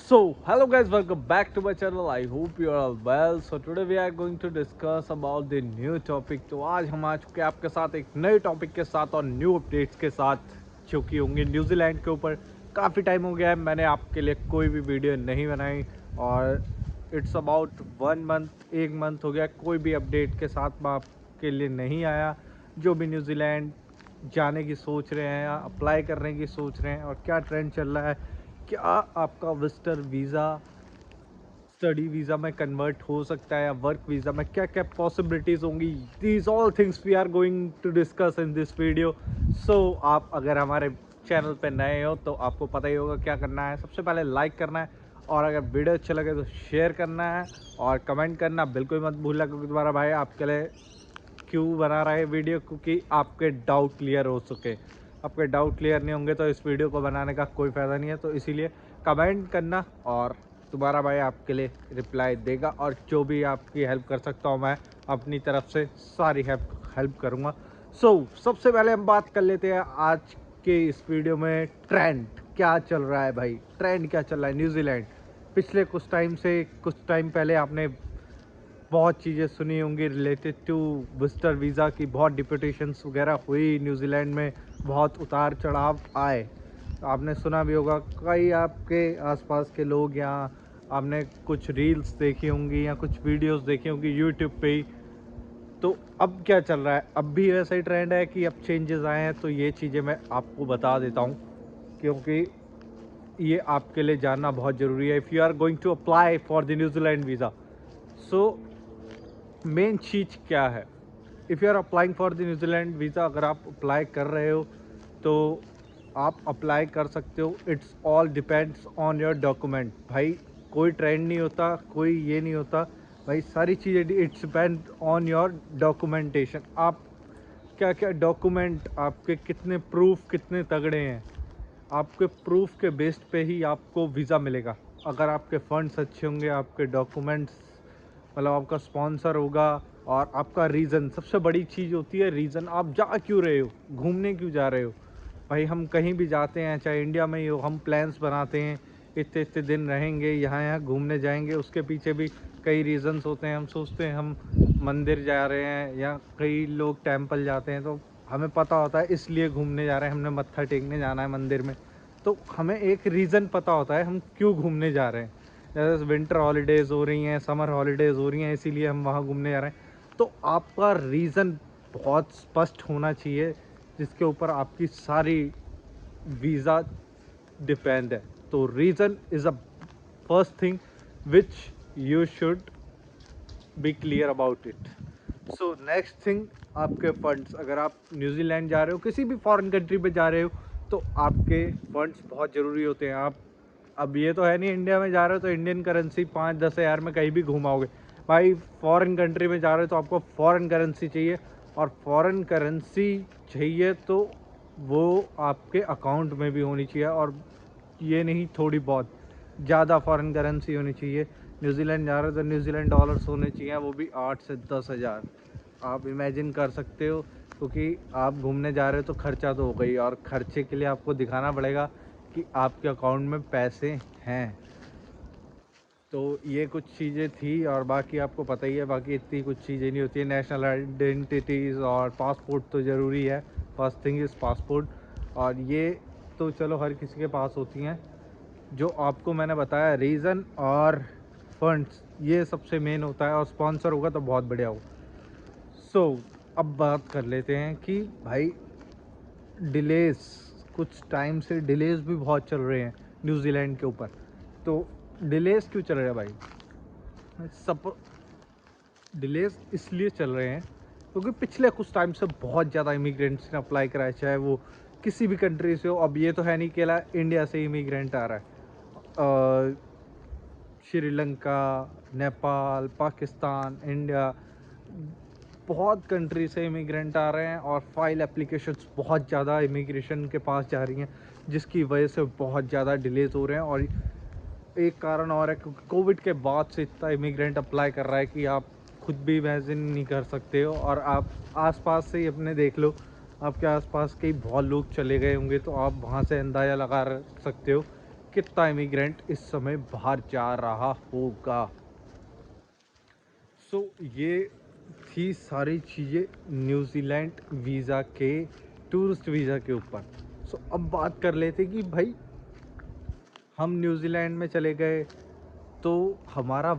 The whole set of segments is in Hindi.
So, hello guys, welcome back to my channel. I hope you are all well. So today we are going to discuss about the new topic. तो आज हम आ चुके हैं आपके साथ एक नए टॉपिक के साथ और न्यू अपडेट्स के साथ, जो कि होंगे न्यूजीलैंड के ऊपर। काफ़ी टाइम हो गया है मैंने आपके लिए कोई भी वीडियो नहीं बनाई और इट्स अबाउट 1 मंथ, 1 मंथ हो गया कोई भी अपडेट के साथ मैं आपके लिए नहीं आया। जो भी न्यूजीलैंड जाने की सोच रहे हैं या अप्लाई करने की सोच रहे हैं और क्या ट्रेंड चल रहा है, क्या आपका विजिटर वीज़ा स्टडी वीज़ा में कन्वर्ट हो सकता है या वर्क वीज़ा में क्या क्या पॉसिबिलिटीज़ होंगी, these all things we are going to discuss in this video. So आप अगर हमारे चैनल पे नए हो तो आपको पता ही होगा क्या करना है। सबसे पहले लाइक करना है और अगर वीडियो अच्छा लगे तो शेयर करना है और कमेंट करना बिल्कुल मत भूलना, क्योंकि तुम्हारा भाई आपके लिए क्यों बना रहा है वीडियो, क्योंकि आपके डाउट क्लियर हो सके। आपके डाउट क्लियर नहीं होंगे तो इस वीडियो को बनाने का कोई फ़ायदा नहीं है। तो इसीलिए कमेंट करना और तुम्हारा भाई आपके लिए रिप्लाई देगा और जो भी आपकी हेल्प कर सकता हूँ मैं अपनी तरफ से सारी हेल्प करूँगा। सबसे पहले हम बात कर लेते हैं आज के इस वीडियो में ट्रेंड क्या चल रहा है। भाई ट्रेंड क्या चल रहा है न्यूजीलैंड। पिछले कुछ टाइम पहले आपने बहुत चीज़ें सुनी होंगी रिलेटेड टू विजिटर वीज़ा की, बहुत डिपुटेशंस वगैरह हुई न्यूजीलैंड में, बहुत उतार चढ़ाव आए। तो आपने सुना भी होगा, कई आपके आसपास के लोग या आपने कुछ रील्स देखी होंगी या कुछ वीडियोस देखी होंगी यूट्यूब पे ही। तो अब क्या चल रहा है, अब भी वैसा ही ट्रेंड है कि अब चेंजेस आए हैं। तो ये चीज़ें मैं आपको बता देता हूँ, क्योंकि ये आपके लिए जानना बहुत ज़रूरी है if you are going to apply for the New Zealand visa. So main चीज़ क्या है, if you are applying for the New Zealand visa, अगर आप अप्लाई कर रहे हो तो आप अप्लाई कर सकते हो। It's all depends on your document. भाई कोई ट्रेंड नहीं होता, कोई ये नहीं होता। भाई सारी चीज़ें it's depend on your documentation. आप क्या क्या डॉक्यूमेंट, आपके कितने प्रूफ कितने तगड़े हैं, आपके प्रूफ के बेस्ड पे ही आपको वीज़ा मिलेगा। अगर आपके फंड्स अच्छे होंगे, आपके डॉक्यूमेंट्स, मतलब आपका स्पॉन्सर होगा और आपका रीज़न, सबसे बड़ी चीज़ होती है रीज़न। आप जा क्यों रहे हो, घूमने क्यों जा रहे हो। भाई हम कहीं भी जाते हैं, चाहे इंडिया में ही हो, हम प्लान्स बनाते हैं इतने इतने दिन रहेंगे, यहाँ यहाँ घूमने जाएंगे। उसके पीछे भी कई रीज़न्स होते हैं। हम सोचते हैं हम मंदिर जा रहे हैं या कई लोग टेंपल जाते हैं, तो हमें पता होता है इसलिए घूमने जा रहे हैं, हमने मत्था टेकने जाना है मंदिर में। तो हमें एक रीज़न पता होता है हम क्यों घूमने जा रहे हैं। जैसे विंटर हॉलीडेज़ हो रही हैं, समर हॉलीडेज़ हो रही हैं, इसीलिए हम वहाँ घूमने जा रहे हैं। तो आपका रीज़न बहुत स्पष्ट होना चाहिए, जिसके ऊपर आपकी सारी वीज़ा डिपेंड है। तो reason is a first thing which you should be clear about it. So next thing, आपके फंड्स। अगर आप न्यूजीलैंड जा रहे हो, किसी भी फॉरेन कंट्री पे जा रहे हो, तो आपके फंड्स बहुत ज़रूरी होते हैं। आप अब ये तो है नहीं इंडिया में जा रहे हो तो इंडियन करेंसी 5-10 हज़ार में कहीं भी घुमाओगे। भाई फॉरेन कंट्री में जा रहे हो तो आपको फॉरेन करेंसी चाहिए, और फॉरेन करेंसी चाहिए तो वो आपके अकाउंट में भी होनी चाहिए, और ये नहीं थोड़ी बहुत, ज़्यादा फॉरेन करेंसी होनी चाहिए। न्यूजीलैंड जा रहे हो तो न्यूजीलैंड डॉलर्स होने चाहिए, वो भी 8 से 10 हज़ार। आप इमेजिन कर सकते हो, क्योंकि आप घूमने जा रहे हो तो खर्चा तो हो गई, और खर्चे के लिए आपको दिखाना पड़ेगा कि आपके अकाउंट में पैसे हैं। तो ये कुछ चीज़ें थी, और बाकी आपको पता ही है, बाकी इतनी कुछ चीज़ें नहीं होती है। नेशनल आइडेंटिटीज़ और पासपोर्ट तो ज़रूरी है। फर्स्ट थिंग इज़ पासपोर्ट, और ये तो चलो हर किसी के पास होती हैं। जो आपको मैंने बताया रीज़न और फंड्स, ये सबसे मेन होता है, और स्पॉन्सर होगा तो बहुत बढ़िया होगा। अब बात कर लेते हैं कि भाई डिलेस, कुछ टाइम से डिलेस भी बहुत चल रहे हैं न्यूजीलैंड के ऊपर। तो डिलेस क्यों चल रहे हैं भाई, सब डिलेस इसलिए चल रहे हैं क्योंकि पिछले कुछ टाइम से बहुत ज़्यादा इमिग्रेंट्स ने अप्लाई कराया, चाहे वो किसी भी कंट्री से हो। अब ये तो है नहीं कि इंडिया से इमिग्रेंट आ रहा है, श्रीलंका, नेपाल, पाकिस्तान, इंडिया, बहुत कंट्री से इमिग्रेंट आ रहे हैं, और फाइल एप्लीकेशंस बहुत ज़्यादा इमिग्रेशन के पास जा रही हैं, जिसकी वजह से बहुत ज़्यादा डिलेज हो रहे हैं। और एक कारण और है, क्योंकि कोविड के बाद से इतना इमिग्रेंट अप्लाई कर रहा है कि आप खुद भी इमेजिन नहीं कर सकते हो। और आप आसपास से ही अपने देख लो, आपके आसपास कई बहुत लोग चले गए होंगे, तो आप वहाँ से अंदाज़ा लगा सकते हो कितना इमिग्रेंट इस समय बाहर जा रहा होगा। सो ये थी सारी चीज़ें न्यूजीलैंड वीज़ा के, टूरिस्ट वीज़ा के ऊपर। सो अब बात कर लेते कि भाई हम न्यूजीलैंड में चले गए तो हमारा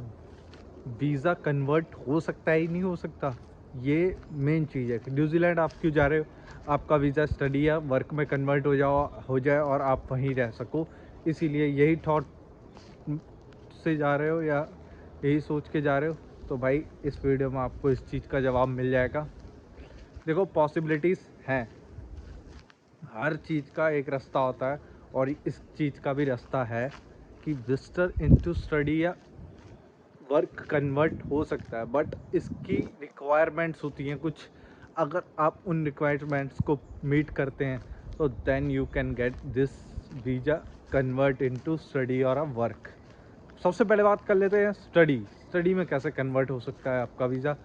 वीज़ा कन्वर्ट हो सकता है ही नहीं हो सकता। ये मेन चीज़ है कि न्यूजीलैंड आप क्यों जा रहे हो, आपका वीज़ा स्टडी या वर्क में कन्वर्ट हो जाए और आप वहीं रह सको, इसीलिए यही थॉट से जा रहे हो या यही सोच के जा रहे हो। तो भाई इस वीडियो में आपको इस चीज़ का जवाब मिल जाएगा। देखो पॉसिबिलिटीज़ हैं, हर चीज़ का एक रास्ता होता है और इस चीज़ का भी रास्ता है कि विजिटर इनटू स्टडी या वर्क कन्वर्ट हो सकता है, बट इसकी रिक्वायरमेंट्स होती हैं कुछ। अगर आप उन रिक्वायरमेंट्स को मीट करते हैं तो then you can get this visa convert into study और अ वर्क। सबसे पहले बात कर लेते हैं स्टडी में कैसे कन्वर्ट हो सकता है आपका वीज़ा।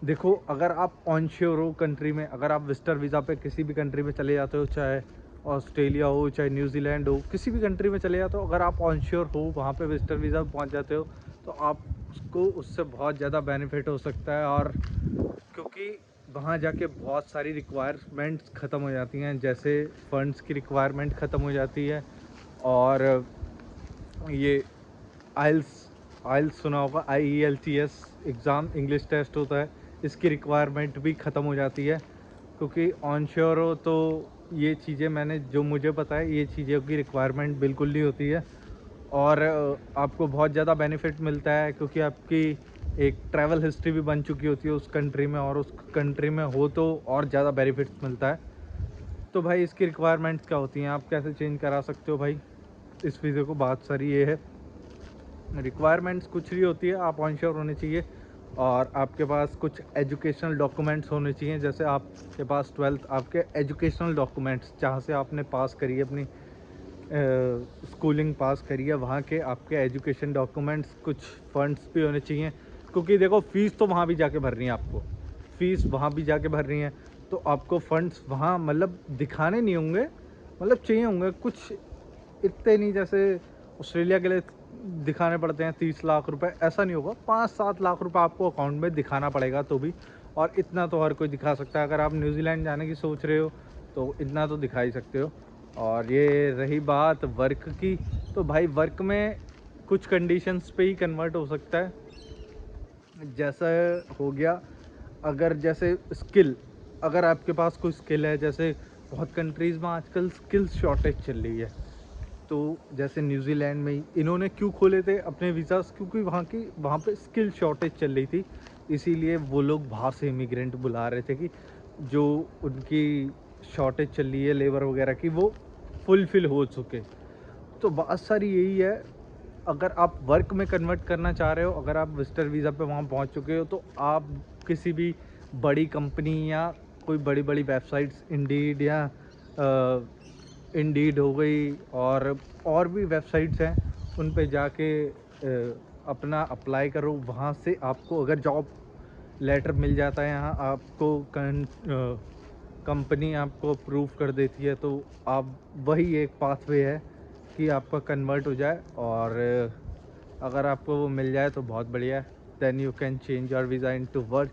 देखो अगर आप ऑनश्योर हो कंट्री में, अगर आप विजिटर वीज़ा पे किसी भी कंट्री में चले जाते हो, चाहे ऑस्ट्रेलिया हो चाहे न्यूजीलैंड हो, किसी भी कंट्री में चले जाते हो, अगर आप ऑनश्योर हो वहाँ पे विजिटर वीज़ा पे पहुँच जाते हो तो आपको उससे बहुत ज़्यादा बेनिफिट हो सकता है। और क्योंकि वहाँ जाके बहुत सारी रिक्वायरमेंट्स ख़त्म हो जाती हैं, जैसे फ़ंड्स की रिक्वायरमेंट ख़त्म हो जाती है, और ये आइल्स आइल्स सुना होगा, IELTS एग्ज़ाम इंग्लिश टेस्ट होता है, इसकी रिक्वायरमेंट भी ख़त्म हो जाती है। क्योंकि ऑनश्योर हो तो ये चीज़ें मैंने जो मुझे पता है, ये चीज़ों की रिक्वायरमेंट बिल्कुल नहीं होती है और आपको बहुत ज़्यादा बेनिफिट मिलता है क्योंकि आपकी एक ट्रैवल हिस्ट्री भी बन चुकी होती है उस कंट्री में, और उस कंट्री में हो तो और ज़्यादा बेनिफिट्स मिलता है। तो भाई इसकी रिक्वायरमेंट्स क्या होती हैं, आप कैसे चेंज करा सकते हो भाई इस वीज़े को, बात सारी ये है। रिक्वायरमेंट्स कुछ नहीं होती है, आप ऑनश्योर होने चाहिए और आपके पास कुछ एजुकेशनल डॉक्यूमेंट्स होने चाहिए। जैसे आपके पास 12th आपके एजुकेशनल डॉक्यूमेंट्स, जहाँ से आपने पास करी है अपनी स्कूलिंग पास करी है, वहाँ के आपके एजुकेशन डॉक्यूमेंट्स, कुछ फंड्स भी होने चाहिए। क्योंकि देखो फ़ीस तो वहाँ भी जाके भरनी है आपको, फ़ीस वहाँ भी जाके भरनी है, तो आपको फंड्स वहाँ मतलब दिखाने नहीं होंगे, मतलब चाहिए होंगे कुछ, इतने नहीं जैसे ऑस्ट्रेलिया के लिए दिखाने पड़ते हैं 30 लाख रुपए, ऐसा नहीं होगा। 5-7 लाख रुपए आपको अकाउंट में दिखाना पड़ेगा तो भी, और इतना तो हर कोई दिखा सकता है। अगर आप न्यूजीलैंड जाने की सोच रहे हो तो इतना तो दिखा ही सकते हो। और ये रही बात वर्क की, तो भाई वर्क में कुछ कंडीशंस पे ही कन्वर्ट हो सकता है। जैसा हो गया, अगर जैसे स्किल, अगर आपके पास कोई स्किल है, जैसे बहुत कंट्रीज़ में आजकल स्किल्स शॉर्टेज चल रही है, तो जैसे न्यूजीलैंड में ही इन्होंने क्यों खोले थे अपने वीज़ास, क्योंकि वहाँ पे स्किल शॉर्टेज चल रही थी, इसीलिए वो लोग बाहर से इमिग्रेंट बुला रहे थे कि जो उनकी शॉर्टेज चल रही है लेबर वगैरह की, वो फुलफ़िल हो चुके। तो बात सारी यही है, अगर आप वर्क में कन्वर्ट करना चाह रहे हो, अगर आप विजिटर वीज़ा पे वहाँ पहुँच चुके हो, तो आप किसी भी बड़ी कंपनी या कोई बड़ी-बड़ी वेबसाइट्स, इंडीड या इंडीड हो गई, और भी वेबसाइट्स हैं, उन पे जाके अपना अप्लाई करो। वहाँ से आपको अगर जॉब लेटर मिल जाता है, यहाँ आपको कंपनी आपको अप्रूव कर देती है, तो आप वही एक पाथवे है कि आपका कन्वर्ट हो जाए। और अगर आपको वो मिल जाए तो बहुत बढ़िया है, then you can change your visa into work.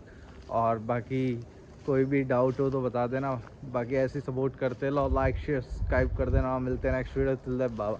और बाकी कोई भी डाउट हो तो बता देना, बाकी ऐसे सपोर्ट करते रहो, लाइक शेयर सब्सक्राइब कर देना। मिलते हैं next video, till then bye.